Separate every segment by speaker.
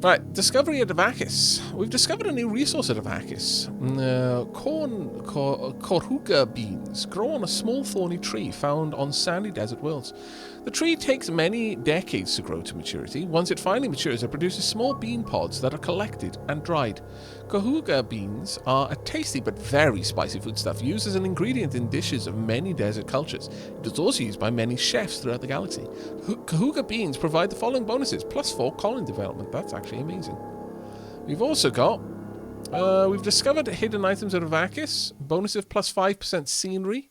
Speaker 1: Right, discovery at Aavak. We've discovered a new resource at Aavak. Korhuga beans grow on a small thorny tree found on sandy desert worlds. The tree takes many decades to grow to maturity. Once it finally matures, it produces small bean pods that are collected and dried. Korhuga beans are a tasty but very spicy foodstuff used as an ingredient in dishes of many desert cultures. It is also used by many chefs throughout the galaxy. Korhuga beans provide the following bonuses: +4 colony development. That's actually amazing. We've also got, we've discovered hidden items at Aavak, bonus of +5% scenery,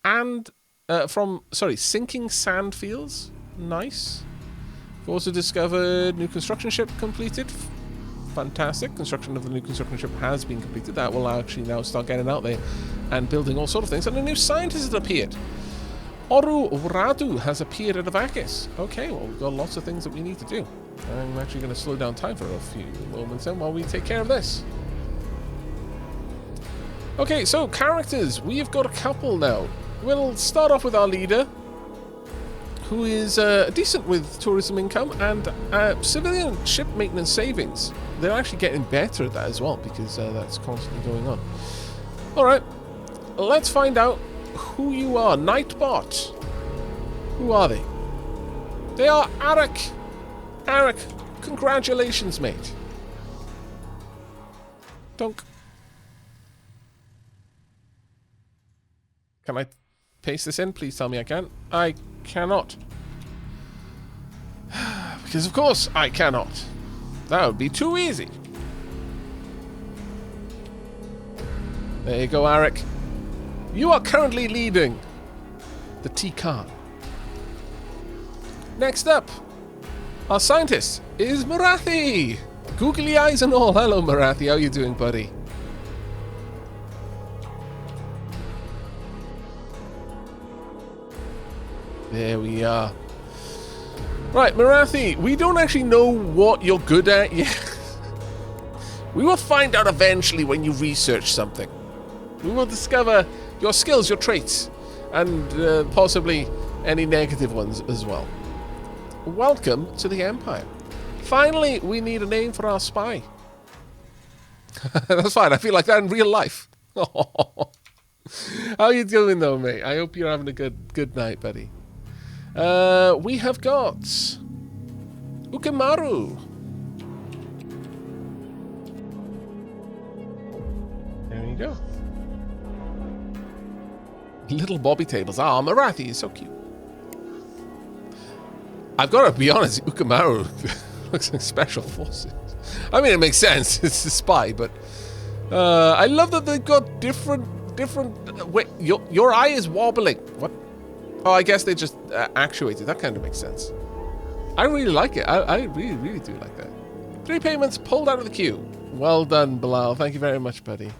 Speaker 1: and sinking sand fields. Nice. We've also discovered new construction ship completed. Fantastic. Construction of the new construction ship has been completed. That will actually now start getting out there and building all sort of things. And a new scientist has appeared. Oru Radu has appeared at Aavak. Okay, well, we've got lots of things that we need to do. I'm actually going to slow down time for a few moments then while we take care of this. Okay, so characters. We've got a couple now. We'll start off with our leader, who is decent with tourism income and civilian ship maintenance savings. They're actually getting better at that as well, because that's constantly going on. Alright, let's find out who you are. Nightbot. Who are they? They are Aavak. Aavak, congratulations, mate. Dunk. Can I paste this in? Please tell me I can. I cannot. Because of course I cannot. That would be too easy. There you go, Aavak. You are currently leading the T-Khan. Next up, our scientist is Marathi. Googly eyes and all. Hello, Marathi. How you doing, buddy? There we are. Right, Marathi, we don't actually know what you're good at yet. We will find out eventually when you research something. We will discover your skills, your traits, and possibly any negative ones as well. Welcome to the Empire. Finally, we need a name for our spy. That's fine, I feel like that in real life. How you doing though, mate? I hope you're having a good night, buddy. We have got Ukemaru. There you go. Little bobby tables. Ah, Marathi is so cute. I've got to be honest, Ukemaru looks like special forces. I mean, it makes sense. It's a spy, but I love that they've got different. Wait, your eye is wobbling. What? Oh, I guess they just actuated. That kind of makes sense. I really like it. I really do like that. 3 payments pulled out of the queue. Well done, Bilal. Thank you very much, buddy.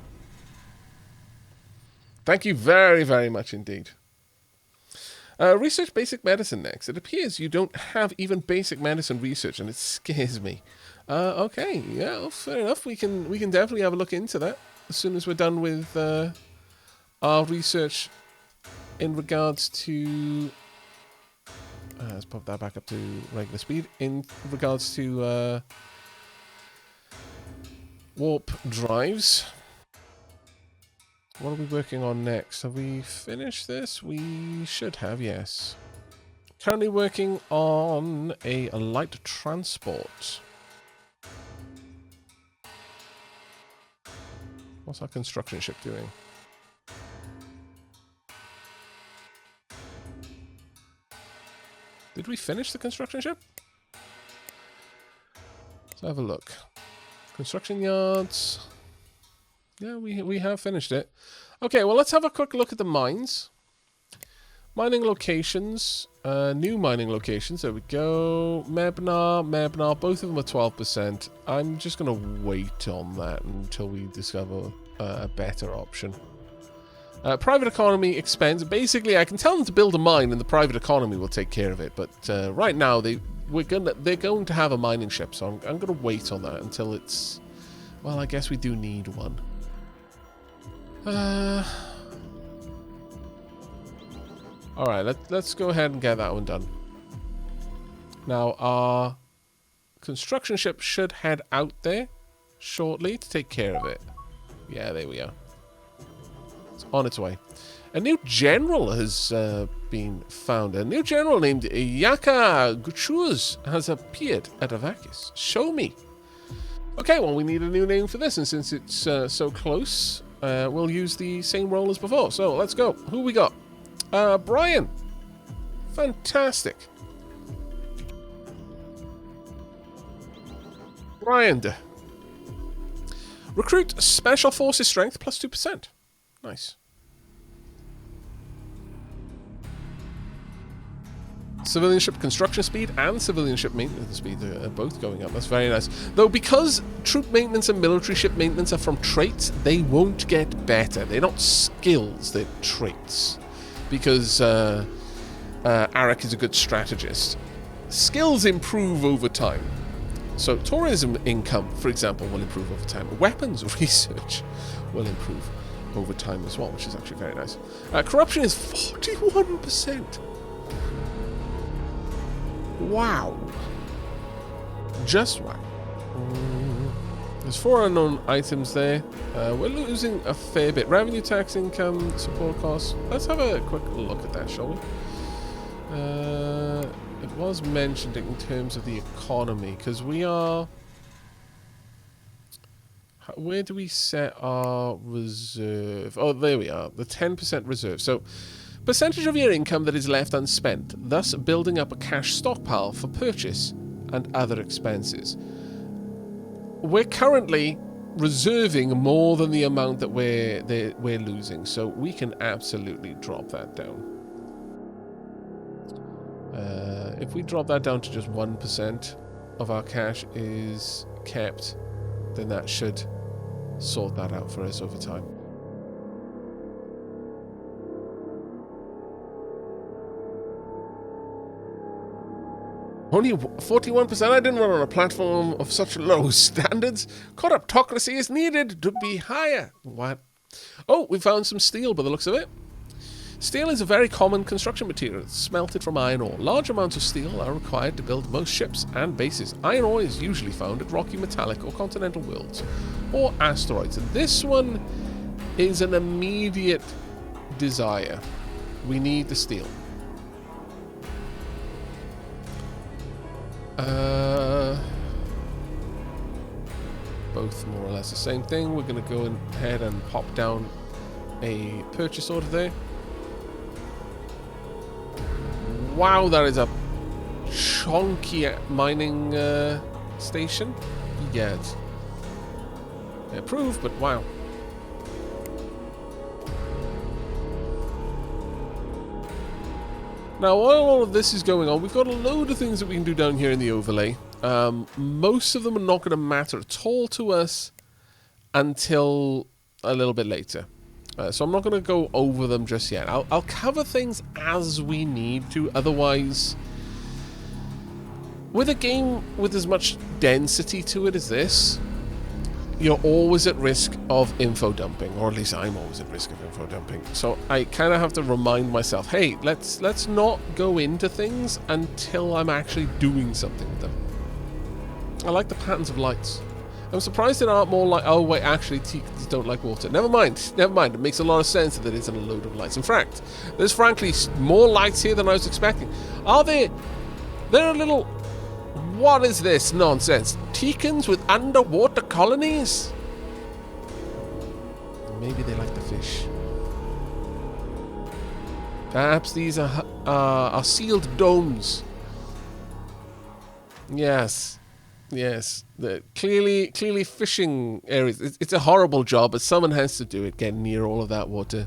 Speaker 1: Thank you very, very much indeed. Research basic medicine next. It appears you don't have even basic medicine research, and it scares me. Okay, yeah, well, fair enough. We can definitely have a look into that as soon as we're done with our research in regards to. Let's pop that back up to regular speed. In regards to warp drives. What are we working on next? Have we finished this? We should have, yes. Currently working on a light transport. What's our construction ship doing? Did we finish the construction ship? Let's have a look. Construction yards. Yeah, we have finished it. Okay, well, let's have a quick look at the mines. Mining locations. New mining locations. There we go. Mebnar. Both of them are 12%. I'm just going to wait on that until we discover a better option. Private economy expense. Basically, I can tell them to build a mine and the private economy will take care of it. But right now, they're going to have a mining ship. So I'm going to wait on that until it's... Well, I guess we do need one. Alright, let's go ahead and get that one done. Now, our construction ship should head out there shortly to take care of it. Yeah, there we are. It's on its way. A new general has been found. A new general named Yaka Guchuz has appeared at Aavak. Show me. Okay, well, we need a new name for this, and since it's so close, we'll use the same role as before. So, let's go. Who we got? Brian. Fantastic. Brian. Recruit Special Forces Strength plus 2%. Nice. Civilian ship construction speed and civilian ship maintenance speed are both going up. That's very nice. Though because troop maintenance and military ship maintenance are from traits, they won't get better. They're not skills, they're traits. Because Aavak is a good strategist. Skills improve over time. So tourism income, for example, will improve over time. Weapons research will improve over time as well, which is actually very nice. Corruption is 41%. Wow. Just wow. There's 4 unknown items there. We're losing a fair bit. Revenue tax income, support costs. Let's have a quick look at that, shall we? It was mentioned in terms of the economy, because we are... Where do we set our reserve? Oh, there we are. The 10% reserve. So, percentage of your income that is left unspent, thus building up a cash stockpile for purchase and other expenses. We're currently reserving more than the amount that we're losing, so we can absolutely drop that down. If we drop that down to just 1% of our cash is kept, then that should sort that out for us over time. Only 41%? I didn't run on a platform of such low standards. Corruptocracy is needed to be higher. What? Oh, we found some steel by the looks of it. Steel is a very common construction material. It's smelted from iron ore. Large amounts of steel are required to build most ships and bases. Iron ore is usually found at rocky, metallic, or continental worlds, or asteroids. And this one is an immediate desire. We need the steel. Both more or less the same thing. We're going to go ahead and pop down a purchase order there. Wow, that is a chunky mining station. Yeah, it's approved, but wow. Now, while all of this is going on, we've got a load of things that we can do down here in the overlay. Most of them are not going to matter at all to us until a little bit later. So I'm not going to go over them just yet. I'll cover things as we need to. Otherwise, with a game with as much density to it as this, you're always at risk of info dumping, or at least I'm always at risk of info dumping. So I kind of have to remind myself, hey, let's not go into things until I'm actually doing something with them. I like the patterns of lights. I'm surprised there aren't more like... Oh, wait, actually, Teekans don't like water. Never mind. Never mind. It makes a lot of sense that there isn't a load of lights. In fact, there's frankly more lights here than I was expecting. Are there... They're a little... What is this nonsense? Teekans with underwater colonies? Maybe they like the fish. Perhaps these are sealed domes. Yes. Yes, clearly fishing areas. It's a horrible job, but someone has to do it, getting near all of that water.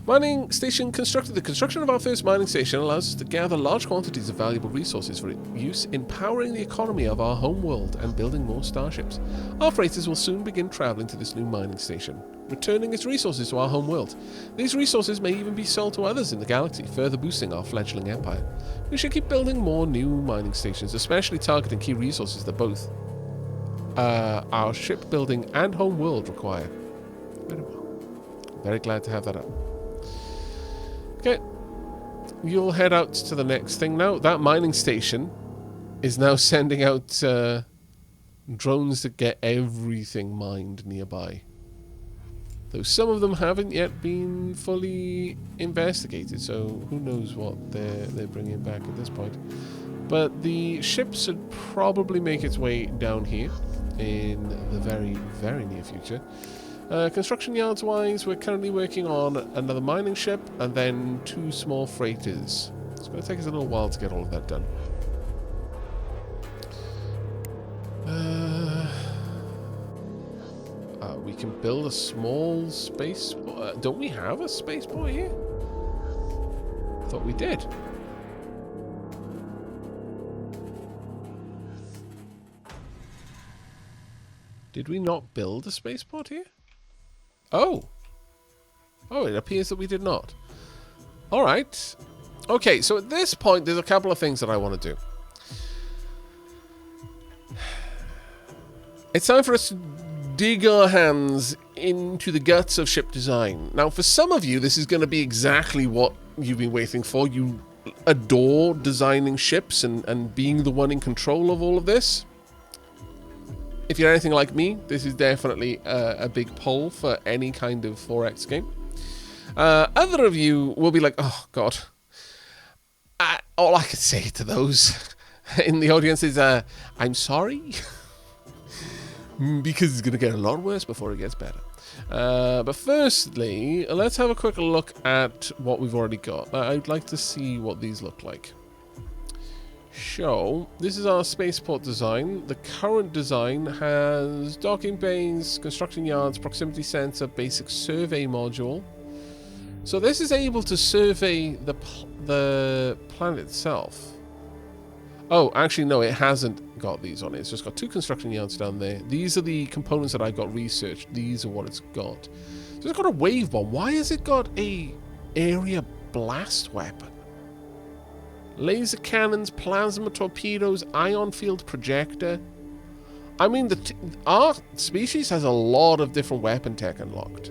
Speaker 1: Mining station constructed. The construction of our first mining station allows us to gather large quantities of valuable resources for use in powering the economy of our home world and building more starships. Our freighters will soon begin traveling to this new mining station, returning its resources to our home world. These resources may even be sold to others in the galaxy, further boosting our fledgling empire. We should keep building more new mining stations, especially targeting key resources that both our shipbuilding and home world require. Very well. Very glad to have that up. Okay. You'll head out to the next thing now. That mining station is now sending out drones to get everything mined nearby. Though some of them haven't yet been fully investigated, so who knows what they're bringing back at this point. But the ship should probably make its way down here in the very, very near future. Construction yards wise, we're currently working on another mining ship and then 2 small freighters. It's going to take us a little while to get all of that done. We can build a small space... don't we have a spaceport here? I thought we did. Did we not build a spaceport here? Oh. Oh, it appears that we did not. Alright. Okay, so at this point, there's a couple of things that I want to do. It's time for us to dig our hands into the guts of ship design. Now, for some of you, this is going to be exactly what you've been waiting for. You adore designing ships and being the one in control of all of this. If you're anything like me, this is definitely a big pull for any kind of 4X game. Other of you will be like, oh, God. All I can say to those in the audience is, I'm sorry. Because it's going to get a lot worse before it gets better. But firstly, let's have a quick look at what we've already got. I'd like to see what these look like. So, this is our spaceport design. The current design has docking bays, construction yards, proximity sensor, basic survey module. So this is able to survey the planet itself. Oh, actually, no, it hasn't got these on it. It's just got 2 construction yards down there. These are the components that I got researched. These are what it's got. So it's got a wave bomb. Why has it got a area blast weapon? Laser cannons, plasma torpedoes, ion field projector. I mean, our species has a lot of different weapon tech unlocked.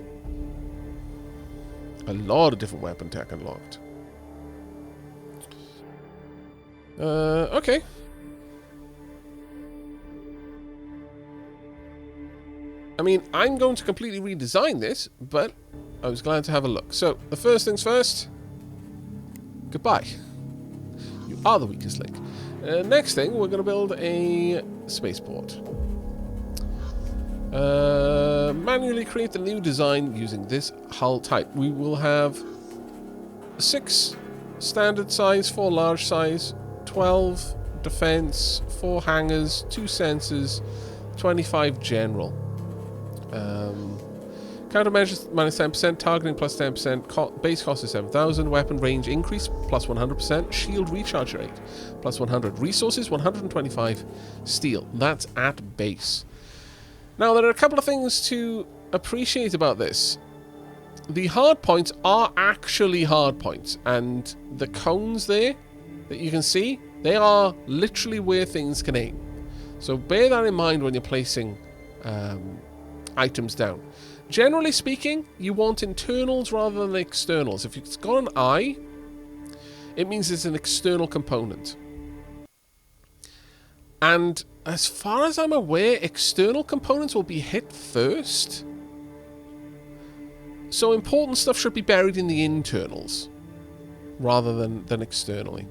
Speaker 1: A lot of different weapon tech unlocked. Okay. I mean, I'm going to completely redesign this, but I was glad to have a look. So, the first things first. Goodbye. You are the weakest link. Next thing, we're going to build a spaceport. Manually create the new design using this hull type. We will have 6 standard size, 4 large size, 12 defense, 4 hangars, 2 sensors, 25 general. Countermeasures minus 10%, targeting plus 10%, base cost is 7,000, weapon range increase plus 100%, shield recharge rate plus 100, resources 125, steel. That's at base. Now, there are a couple of things to appreciate about this. The hard points are actually hard points, and the cones there that you can see, they are literally where things can aim. So bear that in mind when you're placing items down. Generally speaking, you want internals rather than externals. If it's got an eye, it means it's an external component. And as far as I'm aware, external components will be hit first. So important stuff should be buried in the internals rather than externally.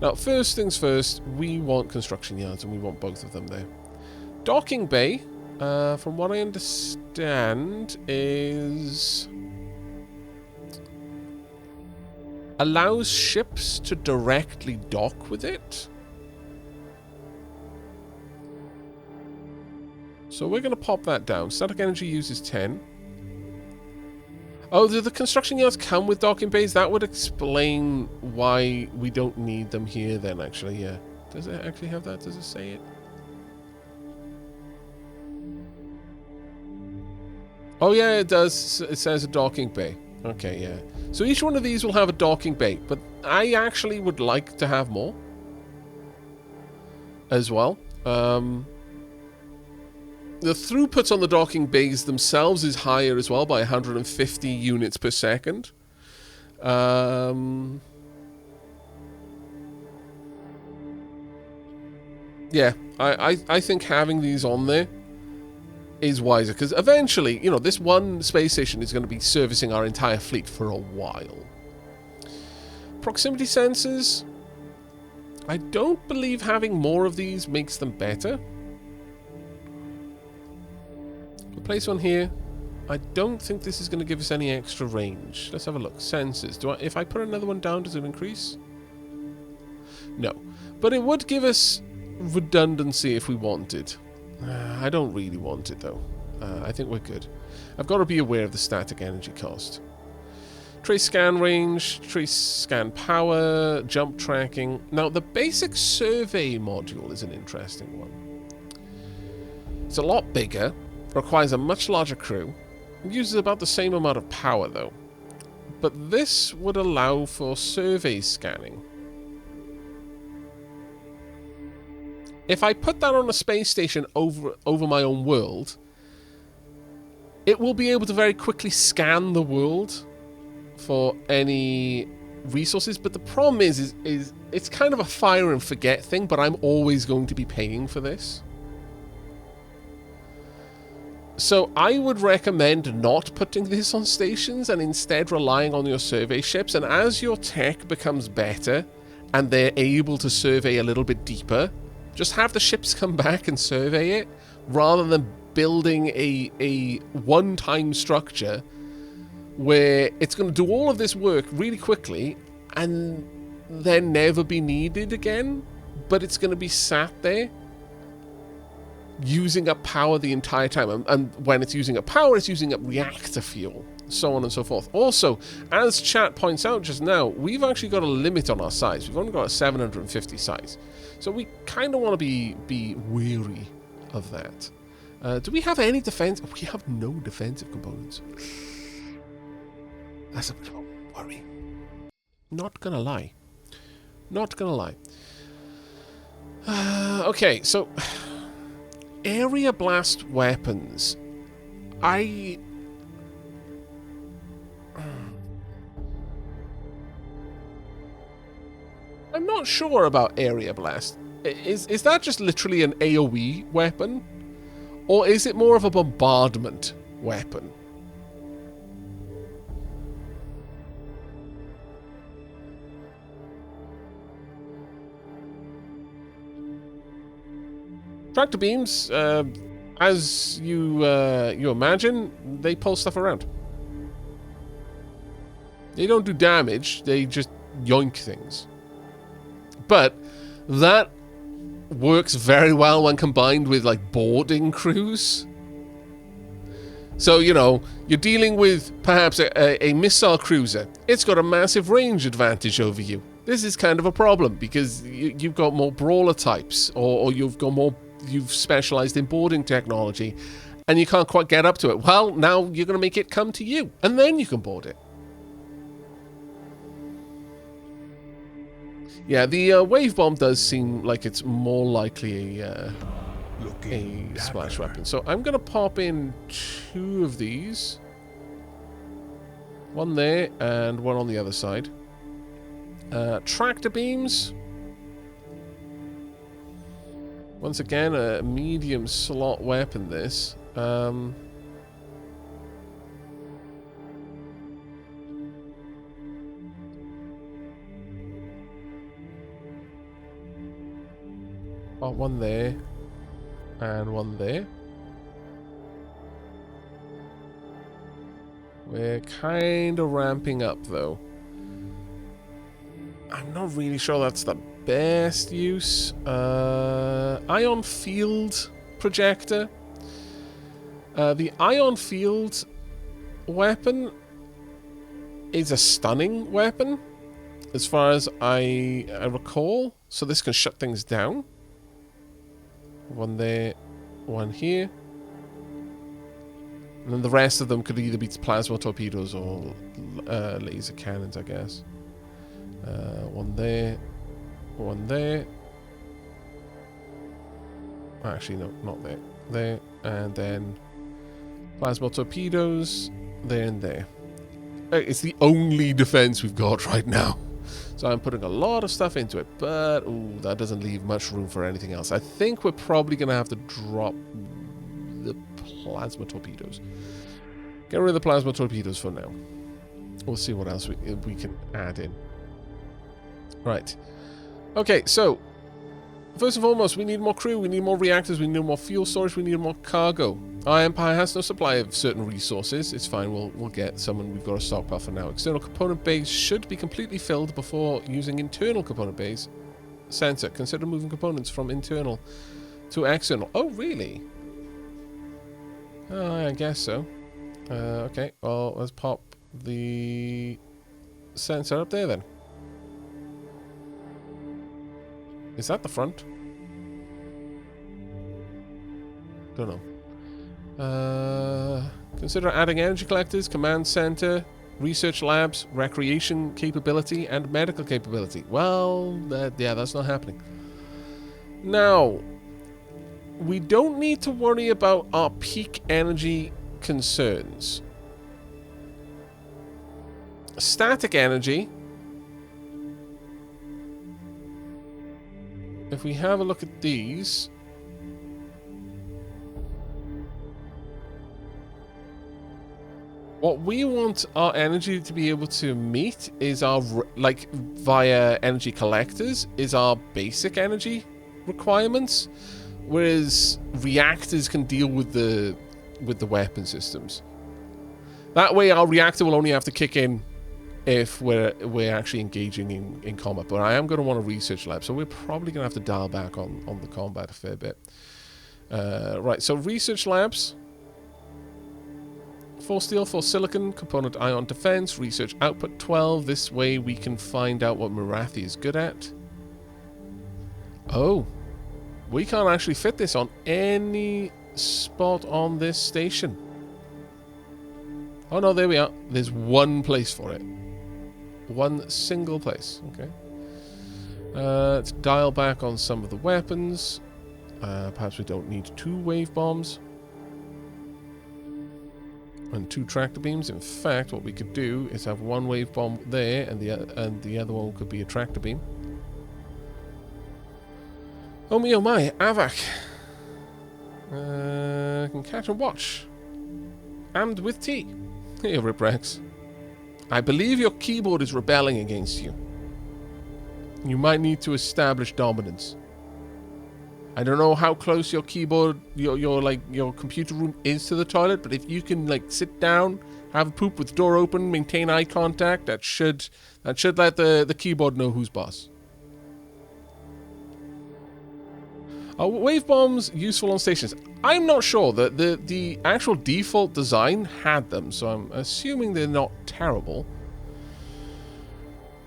Speaker 1: Now, first things first, we want construction yards, and we want both of them there. Docking bay, from what I understand, allows ships to directly dock with it. So we're going to pop that down. Static energy use is 10. Oh, do the construction yards come with docking bays? That would explain why we don't need them here then, actually, yeah. Does it actually have that? Does it say it? Oh, yeah, it does. It says a docking bay. Okay, yeah. So each one of these will have a docking bay, but I actually would like to have more as well. The throughput on the docking bays themselves is higher as well by 150 units per second. Yeah, I think having these on there is wiser, because eventually, you know, this one space station is going to be servicing our entire fleet for a while. Proximity sensors. I don't believe having more of these makes them better. We'll place one here. I don't think this is going to give us any extra range. Let's have a look. Sensors. If I put another one down, does it increase? No. But it would give us redundancy if we wanted. I don't really want it, though. I think we're good. I've got to be aware of the static energy cost. Trace scan range, trace scan power, jump tracking. Now, the basic survey module is an interesting one. It's a lot bigger, requires a much larger crew, uses about the same amount of power, though. But this would allow for survey scanning. If I put that on a space station over my own world, it will be able to very quickly scan the world for any resources. But the problem is it's kind of a fire and forget thing, but I'm always going to be paying for this. So I would recommend not putting this on stations and instead relying on your survey ships. And as your tech becomes better and they're able to survey a little bit deeper, just have the ships come back and survey it, rather than building a one-time structure where it's going to do all of this work really quickly and then never be needed again, but it's going to be sat there using up power the entire time. And when it's using up power, it's using up reactor fuel, so on and so forth. Also, as chat points out just now, we've actually got a limit on our size. We've only got a 750 size. So we kind of want to be wary of that. Do we have any defense? We have no defensive components. That's a bit of a worry. Not gonna lie. Not gonna lie. Okay, so area blast weapons. I'm not sure about area blast. Is that just literally an AoE weapon? Or is it more of a bombardment weapon? Tractor beams, as you imagine, they pull stuff around. They don't do damage, they just yoink things. But that works very well when combined with, like, boarding crews. So, you know, you're dealing with perhaps a missile cruiser. It's got a massive range advantage over you. This is kind of a problem because you've got more brawler types, or you've specialized in boarding technology, and you can't quite get up to it. Well, now you're going to make it come to you, and then you can board it. Yeah, the wave bomb does seem like it's more likely a splash weapon. So I'm going to pop in 2 of these. One there and one on the other side. Tractor beams. Once again, a medium slot weapon, this. One there, and one there. We're kind of ramping up, though. I'm not really sure that's the best use. Ion field projector. The ion field weapon is a stunning weapon, as far as I recall. So this can shut things down. One there, one here. And then the rest of them could either be plasma torpedoes or laser cannons, I guess. One there, one there. Actually, no, not there. There, and then plasma torpedoes there and there. It's the only defense we've got right now. So I'm putting a lot of stuff into it, but ooh, that doesn't leave much room for anything else. I think we're probably going to have to drop the plasma torpedoes. Get rid of the plasma torpedoes for now. We'll see what else we can add in. Right. Okay, so first and foremost, we need more crew, we need more reactors, we need more fuel storage, we need more cargo. Our Empire has no supply of certain resources. It's fine, we'll get some, and we've got a stockpile for now. External component bays should be completely filled before using internal component bays. Sensor, consider moving components from internal to external. Oh, really? I guess so. Okay, well, let's pop the sensor up there then. Is that the front? Don't know. Consider adding energy collectors, command center, research labs, recreation capability, and medical capability. Well, yeah, that's not happening. Now, we don't need to worry about our peak energy concerns. Static energy. If we have a look at these, what we want our energy to be able to meet is our, like, via energy collectors, is our basic energy requirements, whereas reactors can deal with the weapon systems. That way our reactor will only have to kick in if we're actually engaging in combat. But I am going to want a research lab, so we're probably going to have to dial back on the combat a fair bit. Right, so research labs. 4 steel, 4 silicon, component ion defense, research output 12. This way we can find out what Marathi is good at. Oh, we can't actually fit this on any spot on this station. Oh no, there we are. There's one place for it. One single place. Okay. Let's dial back on some of the weapons. Perhaps we don't need 2 wave bombs and 2 tractor beams. In fact, what we could do is have 1 wave bomb there, and the other one could be a tractor beam. Oh me, oh my, Aavak. Can catch and watch. Armed with tea. Here, Riprex. I believe your keyboard is rebelling against you. You might need to establish dominance. I don't know how close your keyboard, your computer room is to the toilet, but if you can, like, sit down, have a poop with the door open, maintain eye contact, that should let the keyboard know who's boss. Are wave bombs useful on stations? I'm not sure. The actual default design had them, so I'm assuming they're not terrible.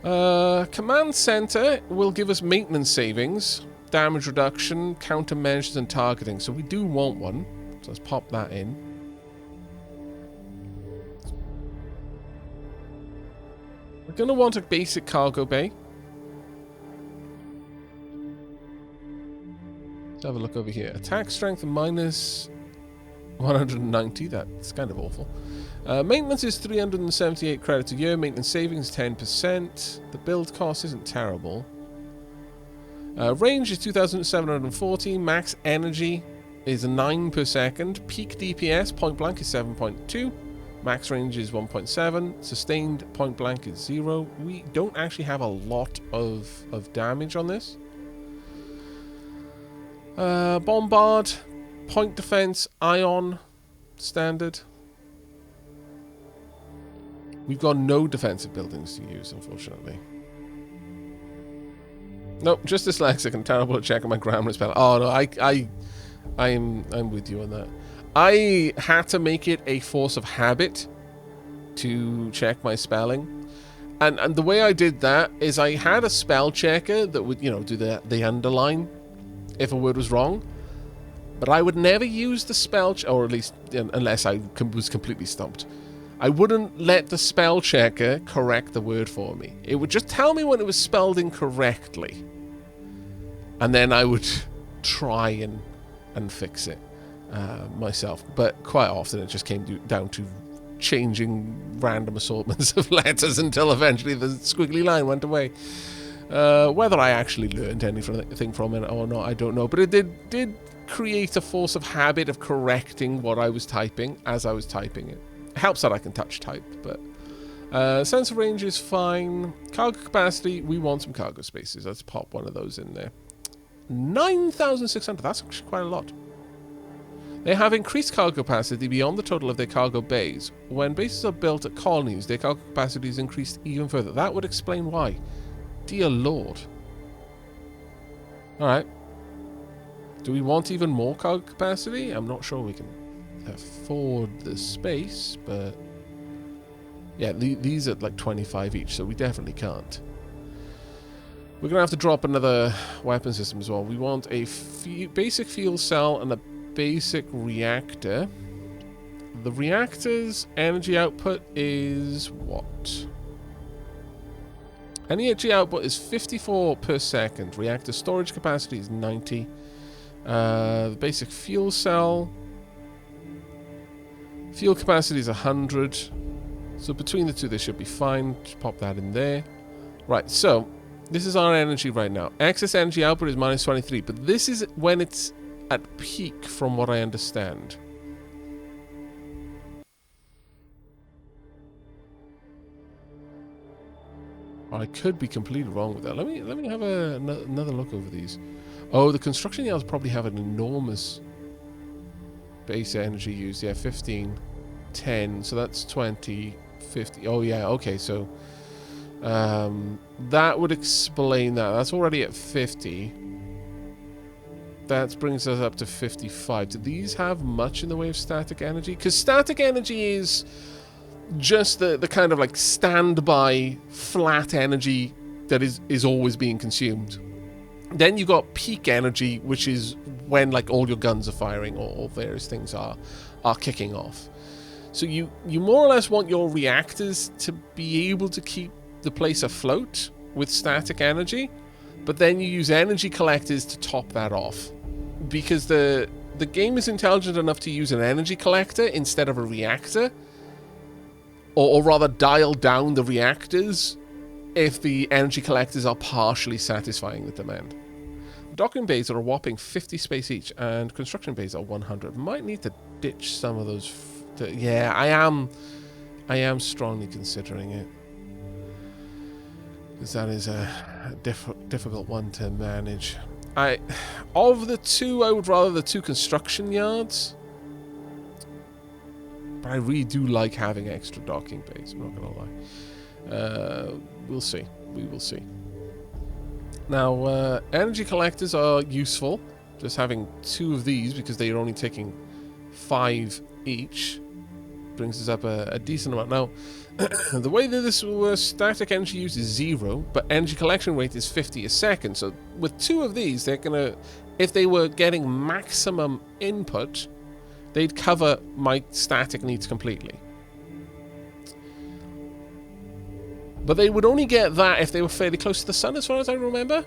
Speaker 1: Command center will give us maintenance savings, damage reduction, countermeasures, and targeting. So we do want one. So let's pop that in. We're going to want a basic cargo bay. Let's have a look over here. Attack strength minus 190. That's kind of awful. Maintenance is 378 credits a year. Maintenance savings 10%. The build cost isn't terrible. Range is 2,740. Max energy is 9 per second. Peak DPS point blank is 7.2. Max range is 1.7. Sustained point blank is 0. We don't actually have a lot of damage on this. Bombard, point defense, ion, standard. We've got no defensive buildings to use, unfortunately. Nope, just dyslexic and terrible at checking my grammar and spelling. Oh no, I'm with you on that. I had to make it a force of habit to check my spelling, and the way I did that is I had a spell checker that would, you know, do the underline if a word was wrong, but I would never use the spell or at least unless I was completely stumped. I wouldn't let the spell checker correct the word for me. It would just tell me when it was spelled incorrectly, and then I would try and fix it myself. But quite often it just came down to changing random assortments of letters until eventually the squiggly line went away. Whether I actually learned anything from it or not, I don't know. But it did create a force of habit of correcting what I was typing as I was typing it. It helps that I can touch type, but sensor range is fine. Cargo capacity, we want some cargo spaces. Let's pop one of those in there. 9,600, that's actually quite a lot. They have increased cargo capacity beyond the total of their cargo bays. When bases are built at colonies, their cargo capacity is increased even further. That would explain why. Dear Lord. Alright. Do we want even more cargo capacity? I'm not sure we can afford the space, but... yeah, these are like 25 each, so we definitely can't. We're going to have to drop another weapon system as well. We want a basic fuel cell and a basic reactor. The reactor's energy output is what? Energy output is 54 per second. Reactor storage capacity is 90. The basic fuel cell. Fuel capacity is 100. So between the two, they should be fine. Just pop that in there. Right, so this is our energy right now. Excess energy output is minus 23, but this is when it's at peak, from what I understand. I could be completely wrong with that. Let me have another look over these. Oh, the construction yards probably have an enormous base energy used. Yeah, 15, 10, so that's 20, 50. Oh yeah, okay, so that would explain that. That's already at 50. That brings us up to 55. Do these have much in the way of static energy? Because static energy is just the kind of like standby flat energy that is always being consumed. Then you got peak energy, which is when like all your guns are firing or various things are kicking off. So you more or less want your reactors to be able to keep the place afloat with static energy, but then you use energy collectors to top that off. Because the game is intelligent enough to use an energy collector instead of a reactor, or rather dial down the reactors if the energy collectors are partially satisfying the demand. Docking bays are a whopping 50 space each, and construction bays are 100. Might need to ditch some of those. Yeah, I am strongly considering it, because that is a difficult one to manage. Of the two, I would rather the two construction yards. But I really do like having extra docking bays, I'm not going to lie. We'll see. We will see. Now, energy collectors are useful. Just having two of these, because they are only taking 5 each, brings us up a decent amount. Now, the way that this will work, static energy use is 0, but energy collection rate is 50 a second. So with 2 of these, they're gonna, if they were getting maximum input, they'd cover my static needs completely. But they would only get that if they were fairly close to the sun, as far as I remember.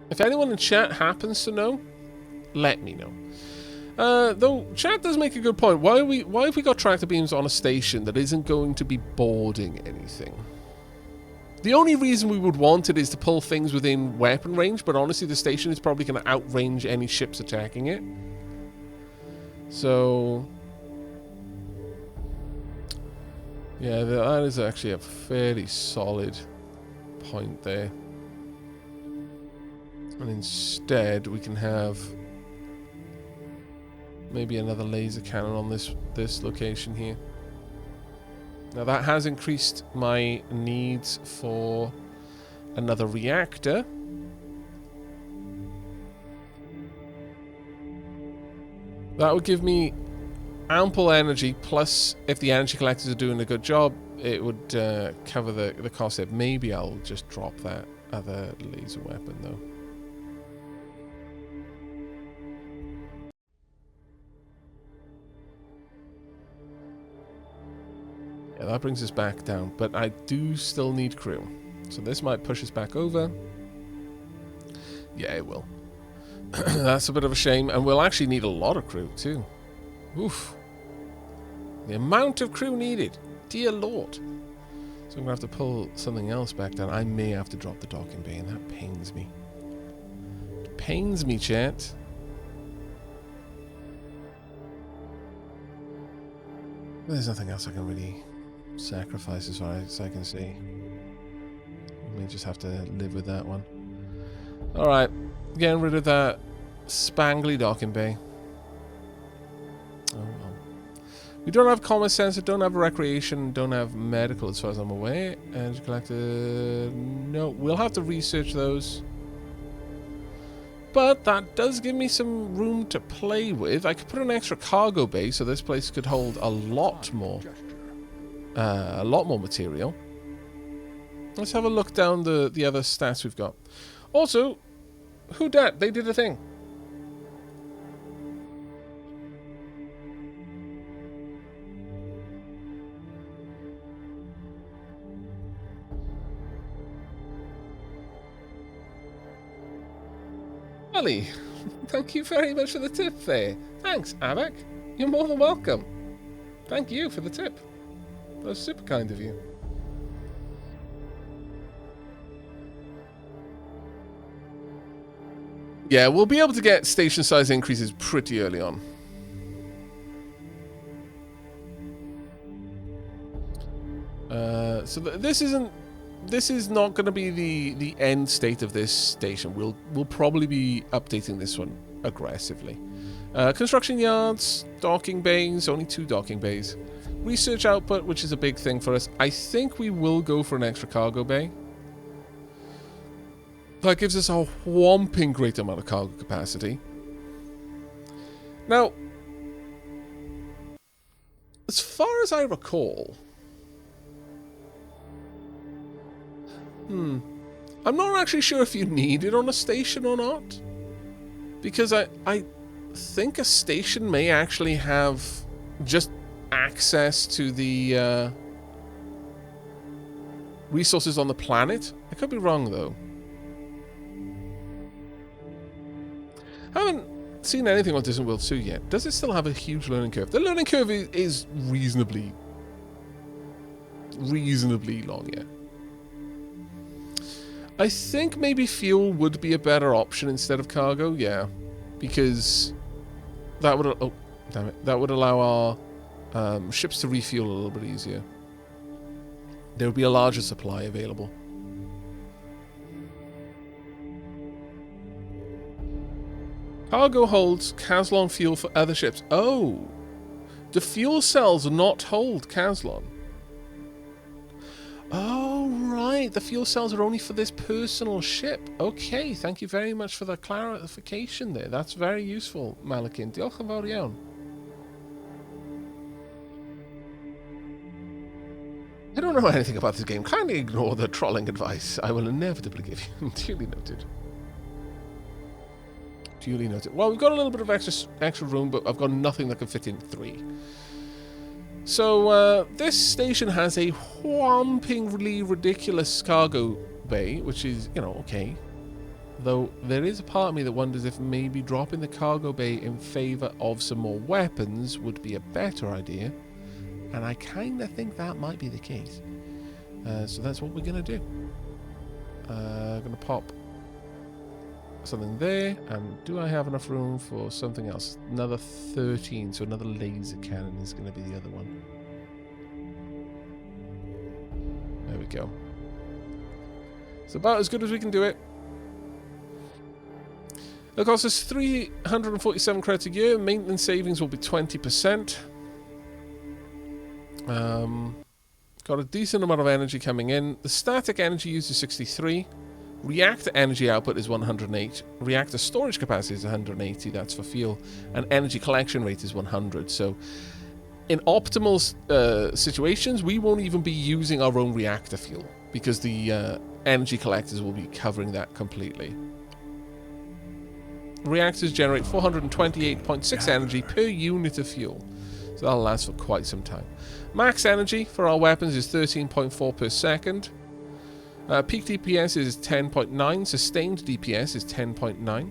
Speaker 1: If anyone in chat happens to know, let me know. Though chat does make a good point. Why have we got tractor beams on a station that isn't going to be boarding anything? The only reason we would want it is to pull things within weapon range, but honestly the station is probably going to outrange any ships attacking it. So yeah, that is actually a fairly solid point there. And instead we can have maybe another laser cannon on this location here. Now that has increased my needs for another reactor. That would give me ample energy, plus if the energy collectors are doing a good job, it would cover the cost of it. Maybe I'll just drop that other laser weapon though. that brings us back down. But I do still need crew. So this might push us back over. Yeah, it will. That's a bit of a shame. And we'll actually need a lot of crew, too. Oof. The amount of crew needed. Dear Lord. So I'm going to have to pull something else back down. I may have to drop the docking bay, and that pains me. It pains me, chat. There's nothing else I can really sacrifice as far as I can see. I may just have to live with that one. Alright. Getting rid of that spangly docking bay. Oh well. We don't have common sense, don't have recreation, don't have medical as far as I'm aware. Energy collector... No, we'll have to research those. But that does give me some room to play with. I could put an extra cargo bay, so this place could hold a lot more material. Let's have a look down the other stats we've got. Also, who dat? They did a thing. Ollie, thank you very much for the tip there. Thanks, Aavak. You're more than welcome. Thank you for the tip. That was super kind of you. Yeah, we'll be able to get station size increases pretty early on. So this is not going to be the end state of this station. We'll probably be updating this one aggressively. Construction yards, docking bays, only 2 docking bays. Research output, which is a big thing for us. I think we will go for an extra cargo bay. That gives us a whomping great amount of cargo capacity. Now, as far as I recall, I'm not actually sure if you need it on a station or not. Because I think a station may actually have just access to the resources on the planet. I could be wrong, though. I haven't seen anything on Distant World 2 yet. Does it still have a huge learning curve? The learning curve is reasonably long, yeah. I think maybe fuel would be a better option instead of cargo, yeah. Because that would... Oh, damn it. That would allow our ships to refuel a little bit easier. There would be a larger supply available. Cargo holds Caslon fuel for other ships. Oh! The fuel cells not hold Caslon. Oh, right. The fuel cells are only for this personal ship. Okay, thank you very much for the clarification there. That's very useful, Malakin. Diolch yn fawr iawn. I don't know anything about this game. Kindly ignore the trolling advice I will inevitably give you. Duly noted. Duly noted. Well, we've got a little bit of extra room, but I've got nothing that can fit in 3. So, this station has a whompingly ridiculous cargo bay, which is, you know, okay. Though, there is a part of me that wonders if maybe dropping the cargo bay in favour of some more weapons would be a better idea. And I kind of think that might be the case. So that's what we're going to do. Going to pop something there. And do I have enough room for something else? Another 13. So another laser cannon is going to be the other one. There we go. It's about as good as we can do it. It'll cost us 347 credits a year. Maintenance savings will be 20%. Got a decent amount of energy coming in. The static energy used is 63. Reactor energy output is 108. Reactor storage capacity is 180. That's for fuel. And energy collection rate is 100. So in optimal situations, we won't even be using our own reactor fuel because the energy collectors will be covering that completely. Reactors generate 428.6 energy per unit of fuel. So that'll last for quite some time. Max energy for our weapons is 13.4 per second. Peak DPS is 10.9. Sustained DPS is 10.9.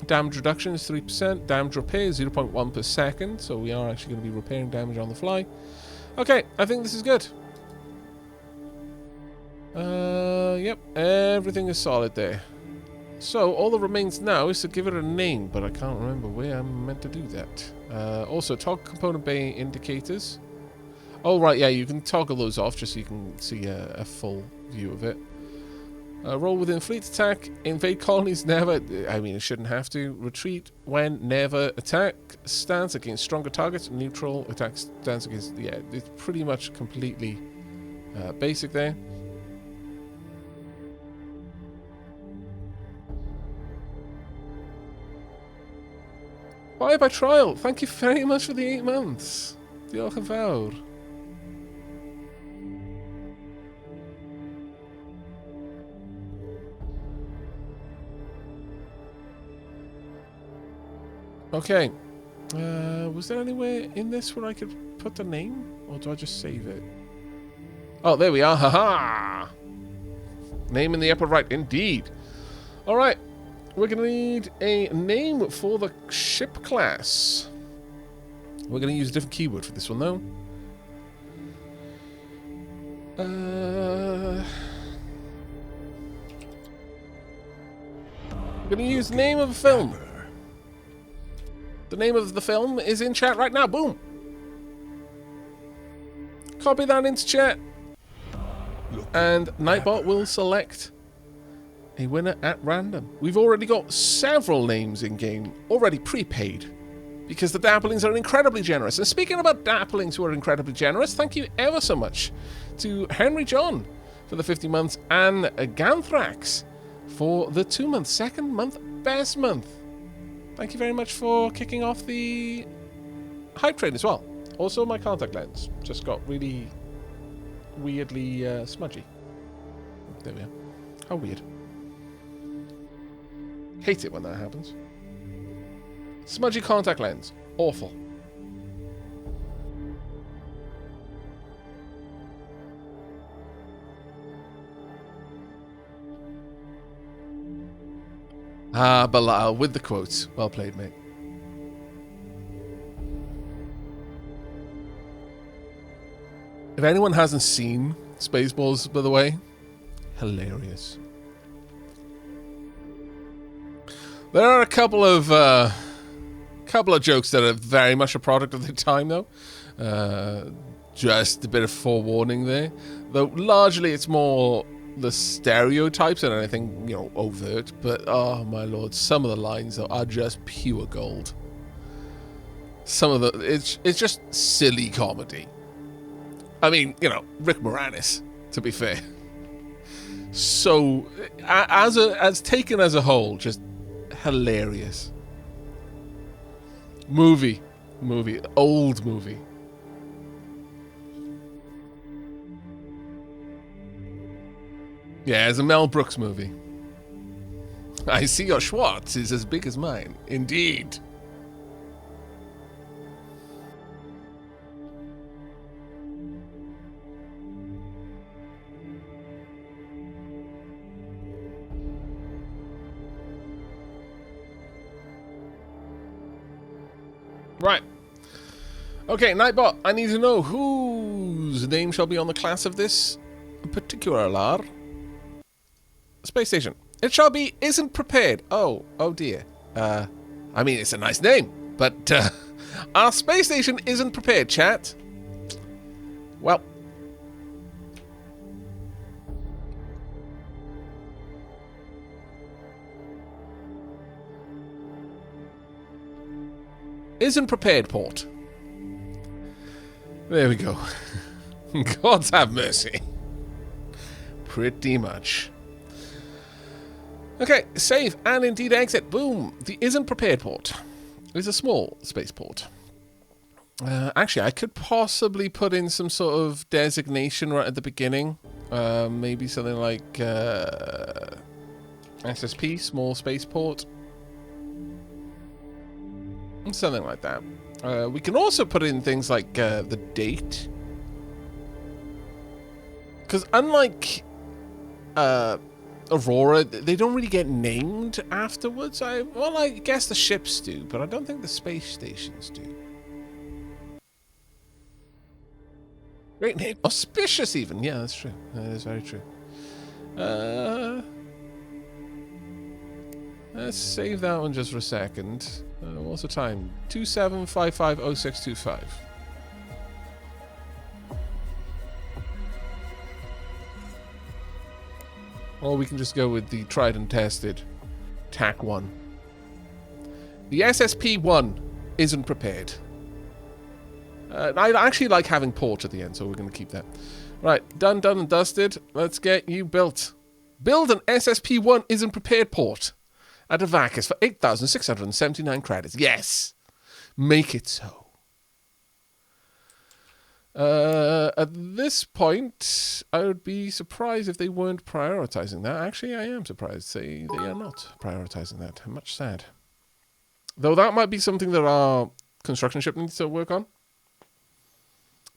Speaker 1: Damage reduction is 3%. Damage repair is 0.1 per second. So we are actually going to be repairing damage on the fly. Okay, I think this is good. Yep, everything is solid there. So all that remains now is to give it a name, but I can't remember where I'm meant to do that. Also, toggle component bay indicators. Oh, right, yeah, you can toggle those off just so you can see a full view of it. Roll within fleet attack. Invade colonies never... I mean, it shouldn't have to. Retreat when never attack. Stance against stronger targets. Neutral attack stance against... Yeah, it's pretty much completely basic there. Buy by trial. Thank you very much for the 8 months. Diolch yn fawr. Okay. Was there anywhere in this where I could put the name? Or do I just save it? Oh, there we are. Haha! Name in the upper right. Indeed. Alright. We're going to need a name for the ship class. We're going to use a different keyword for this one, though. We're going to use name of a film. The name of the film is in chat right now. Boom. Copy that into chat. And Nightbot will select a winner at random. We've already got several names in game already prepaid because the Dapplings are incredibly generous. And speaking about Dapplings who are incredibly generous, thank you ever so much to Henry John for the 50 months and Ganthrax for the 2 months, second month, best month. Thank you very much for kicking off the hype train as well. Also, my contact lens just got really weirdly smudgy. There we are. How weird. Hate it when that happens. Smudgy contact lens. Awful. Ah, Bilal, with the quotes. Well played, mate. If anyone hasn't seen Spaceballs, by the way, hilarious. There are a couple of jokes that are very much a product of their time, though. Just a bit of forewarning there. Though largely it's more the stereotypes than anything, you know, overt. But oh my lord, some of the lines though are just pure gold. Some of the it's just silly comedy. I mean, you know, Rick Moranis, to be fair. So as taken as a whole, just hilarious. Movie, old movie. Yeah, it's a Mel Brooks movie. I see your Schwartz is as big as mine. Indeed. Right. Okay, Nightbot, I need to know whose name shall be on the class of this particular Lrd. Space station. It shall be isn't prepared. Oh dear. I mean, it's a nice name, but our space station isn't prepared, chat. Well. Isn't prepared, port. There we go. Gods have mercy. Pretty much. Okay, save and indeed exit. Boom. The isn't prepared port is a small spaceport. Actually, I could possibly put in some sort of designation right at the beginning. Maybe something like SSP, small spaceport. Something like that. We can also put in things like the date. Because unlike Aurora, they don't really get named afterwards. Well, I guess the ships do, but I don't think the space stations do. Great name. Auspicious, even. Yeah, that's true. That is very true. Let's save that one just for a second. What's the time? 27550625. Or we can just go with the tried and tested TAC 1. The SSP 1 isn't prepared. I actually like having port at the end, so we're going to keep that. Right, done and dusted. Let's get you built. Build an SSP 1 isn't prepared port at Aavak for 8,679 credits. Yes! Make it so. At this point, I would be surprised if they weren't prioritizing that. Actually, I am surprised they are not prioritizing that. I'm much sad. Though that might be something that our construction ship needs to work on.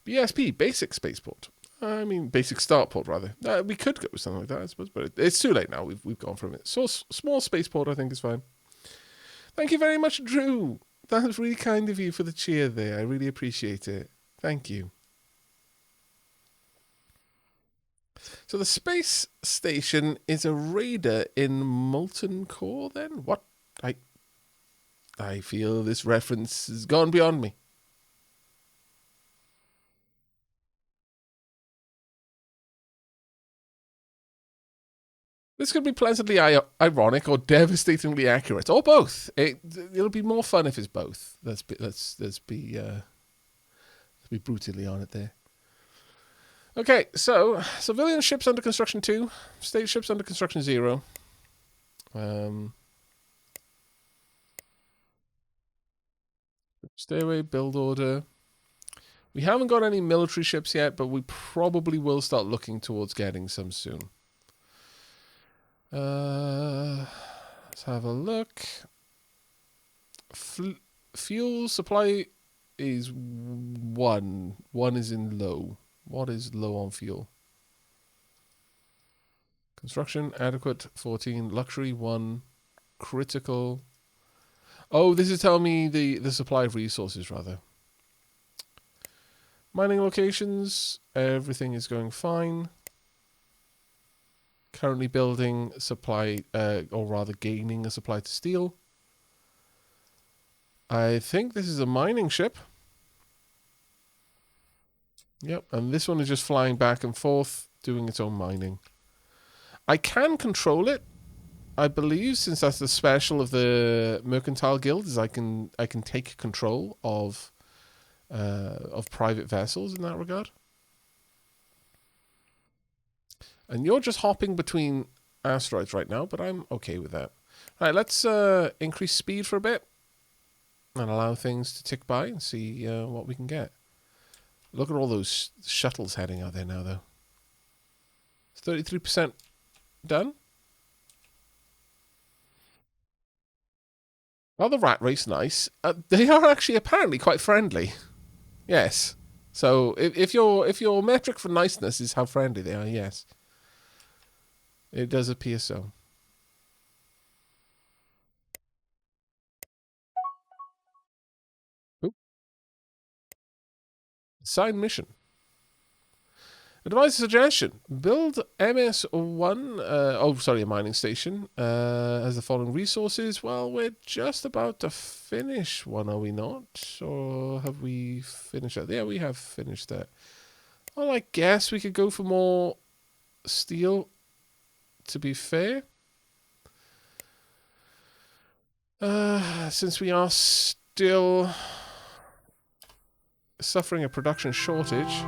Speaker 1: BSP, basic spaceport. I mean, basic startport, rather. We could go with something like that, I suppose, but it's too late now. We've gone from it. So, small spaceport, I think, is fine. Thank you very much, Drew. That was really kind of you for the cheer there. I really appreciate it. Thank you. So the space station is a raider in molten core, then? What? I feel this reference has gone beyond me. This could be pleasantly ironic or devastatingly accurate, or both. It'll be more fun if it's both. Let's be brutally on it there. Okay, so civilian ships under construction 2, state ships under construction 0. Stairway build order. We haven't got any military ships yet, but we probably will start looking towards getting some soon. Let's have a look. Fuel supply is 1. 1 is in low. What is low on fuel? Construction, adequate, 14. Luxury, 1. Critical. Oh, this is telling me the supply of resources, rather. Mining locations, everything is going fine. Currently building supply, or rather gaining a supply to steel. I think this is a mining ship. Yep, and this one is just flying back and forth, doing its own mining. I can control it, I believe, since that's the special of the Mercantile Guild, is I can take control of private vessels in that regard. And you're just hopping between asteroids right now, but I'm okay with that. All right, let's increase speed for a bit and allow things to tick by and see what we can get. Look at all those shuttles heading out there now, though. 33% done. Oh, the rat race, nice. They are actually apparently quite friendly. Yes. So if your metric for niceness is how friendly they are, yes. It does appear so. Oop. Sign mission. Advise a suggestion. Build MS1, a mining station, has the following resources. Well, we're just about to finish one, are we not? Or have we finished that? Yeah, we have finished that. Well, I guess we could go for more steel, to be fair. Since we are still suffering a production shortage.